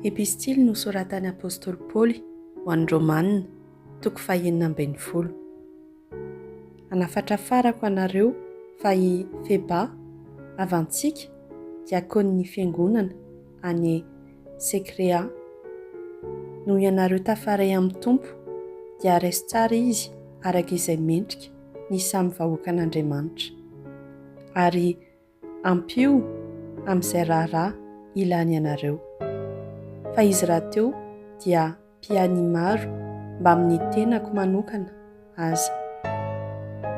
Epistily nosoratan'ny apôstôly Paoly ho an'ny Romanina, toko 9. Anafatra farako anareo fa i Feba avantsika diakonin'ny fiangonana any Sekrea. Noho ianareo tafaray amin'ny tompo dia raisy tsara izy araka izay mendrika ny samy vahoakan'Andriamanitra, ary ampio amin'izay raharaha ilany ianareo. Fa izy rahateo dia mpiany maro mba amin'ny tenako manokana aza.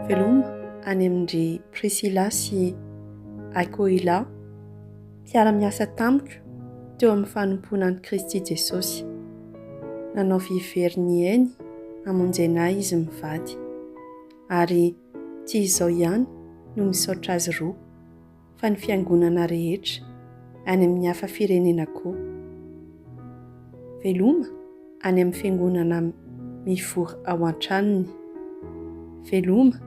Veloma any amin'ndry Prisila sy Akoila, mpiara-miasa tamiko teo amin'ny fanomponan'i Kristy Jesosy. Nanao fihevery ny ainy hamonjena izy mivady, ary tsy izao ihany no misaotra azy roa, fa ny fiangonana rehetra any amin'ny hafa firenena koa. Veloma any amin'ny fiangonana mivory ao an-tranony. Veloma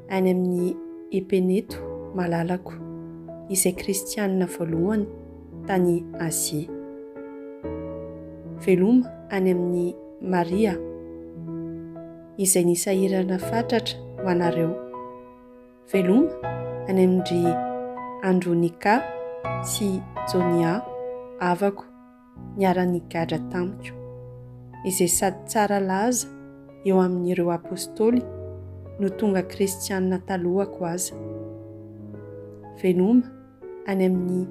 any amin'ny Epeneto malalako, izay kristianina voalohany tany Azia. Veloma any amin'ny Maria, izay nisahirana fatratra ho anareo. Veloma any amin'ndry Andronika sy Jonia, havako niara-nigadra tamiko, izay sady tsara laza eo amin'ireo apôstôly no tonga kristianina talohako aza. Veloma any amin'ny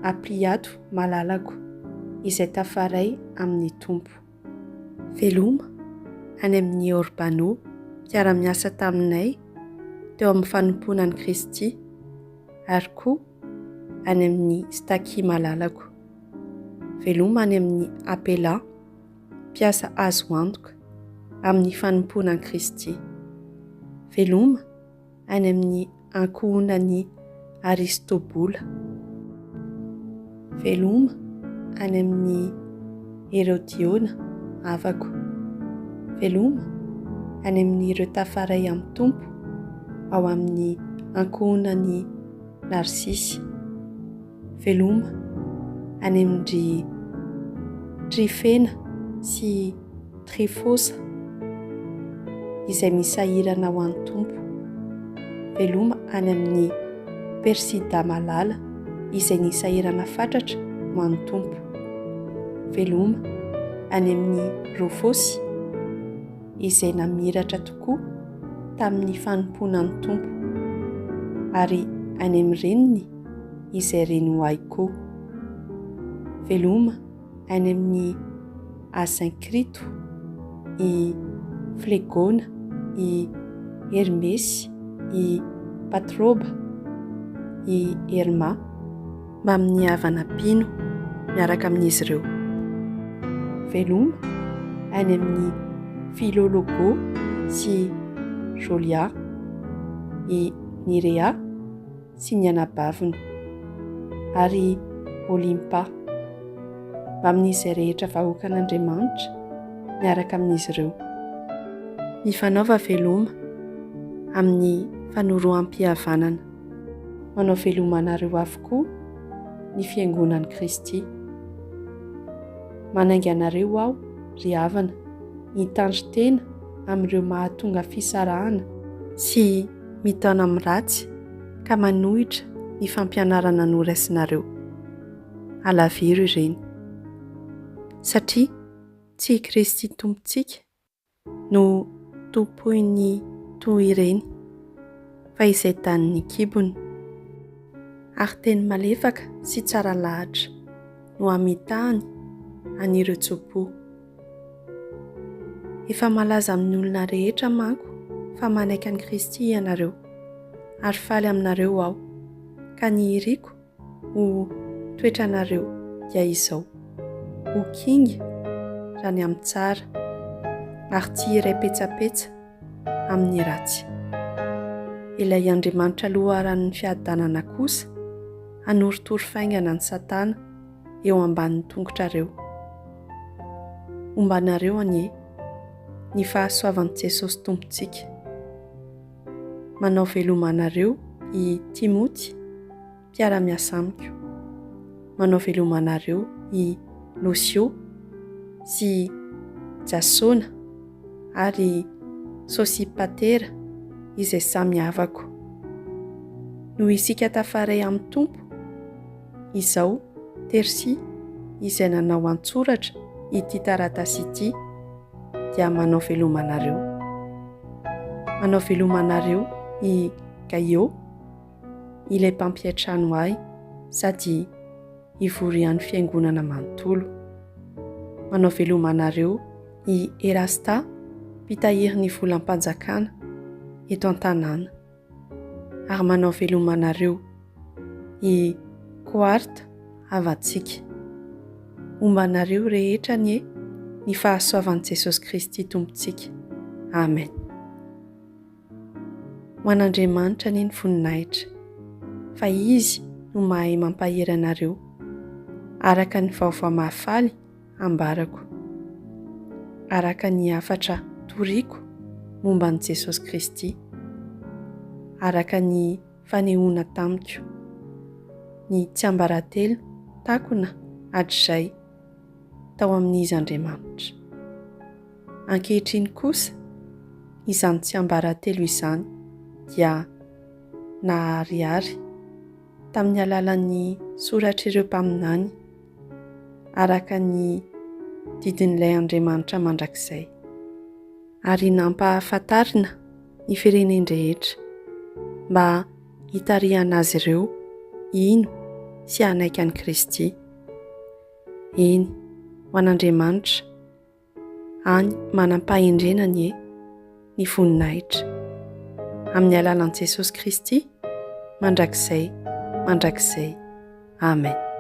Ampliato malalako, izay tafaray amin'ny tompo. Veloma any amin'ny Orbano, mpiara-miasa taminay teo amin'ny fanomponan'i Kristy, ary koa any amin'ny Staki malalako. Veloma any amin'ny Apela, mpiasa azo antoka amin'ny fanomponan'i Kristy. Veloma any amin'ny ankohonan'i Aristobola. Veloma any amin'ny Herodiona, havako. Veloma any amin'ireo tafaray amin'ny tompo ao amin'ny ankohonan'i Narsisy. Veloma any amin'ndry Trifena sy Trifosa, izay misahirana ho an'ny tompo. Veloma any amin'ny Persida malala, izay nisahirana fatratra ho an'ny tompo. Veloma any amin'ny Rofosy, izay namiratra tokoa tamin'ny fanomponan'ny tompo, ary any amin'ny reniny, izay reny ho ahy koa. Veloma any amin'ny Asinkrito, i Flegona, i Hermesy, i Patroba, i Herma, mba amin'ny havana pino miaraka amin'izy ireo. Veloma any amin'ny Filologo sy Jolia, i Nirea sy ny anabaviny, ary Olimpa, mba amin'izay rehetra vahoakan'Andriamanitra miaraka amin'izy ireo. Mifanaova veloma amin'ny fanoroham-pihavanana. Manao veloma anareo avokoa ny fiangonan'i Kristy. Manainga anareo aho ry havana, mitandry tena amin'ireo mahatonga fisarahana sy mitaona amin'ny ratsy, ka manohitra ny fampianarana noraisinareo. Alaviro ireny, satria tsy Kristy tompontsika no tompoiny toy ireny, fa izay tanin'ny kibony. Ary teny malefaka sy tsara lahatra no hamitahany anireo tsopo. Efa malaza amin'ny olona rehetra manko fa manaiky an'i Kristy ianareo, ary faly aminareo aho, ka ny hiriko ho toetranareo dia izao: ho kinga raha ny amin'ny tsara, ary tsy iray petsapetsa amin'ny ratsy. Ilay Andriamanitra loharan'ny fiadanana kosa hanoritory faingana ny Satana eo ambanin'ny tongotrareo. Ombanareo anie ny fahasoavan'i Jesosy tompontsika. Manao veloma anareo i Timoty, mpiara-miasa amiko. Manao veloma anareo i losio sy jasona ary sosipatera izay samy havako. Noho isika tafaray amin'ny tompo, izao tersi izay nanao an-tsoratra ity taratasy ity dia manao velomanareo. Manao velomanareo i Gaio, ilay mpampiatrano ahy sady ivory an'ny fiangonana manontolo. Manao velomanareo i Erasta, mpitahiry ny volam-panjakana eto an-tanàna. Ary manao velomanareo i Koarta Havantsika. Ombanareo rehetra ny fahasoavan'i Jesosy Kristy Tompontsika. Amen. Ho an'Andriamanitra ny voninahitra, fa izy no mahay mampahery anareo araka ny vaovao mahafaly ambarako, araka ny hafatra toriko momba an'i Jesosy Kristy, araka ny fanehoana tamiko, ny tsiambaratelo takona hatrizay tao amin'izy Andriamanitra. Ankehitriny kosa izany tsiambaratelo izany dia naharihary tamin'ny alalan'ny soratr'ireo mpaminany araka ny didin'ilay Andriamanitra mandrakizay, ary nampahafantarina ny firenendrehetra mba hitarihana azy ireo ino sy hanaiky an'i Kristy. Eny, ho an'Andriamanitra any manam-pahendrenany ny voninahitra amin'ny alalan'i Jesosy Kristy mandrakizay. Amen.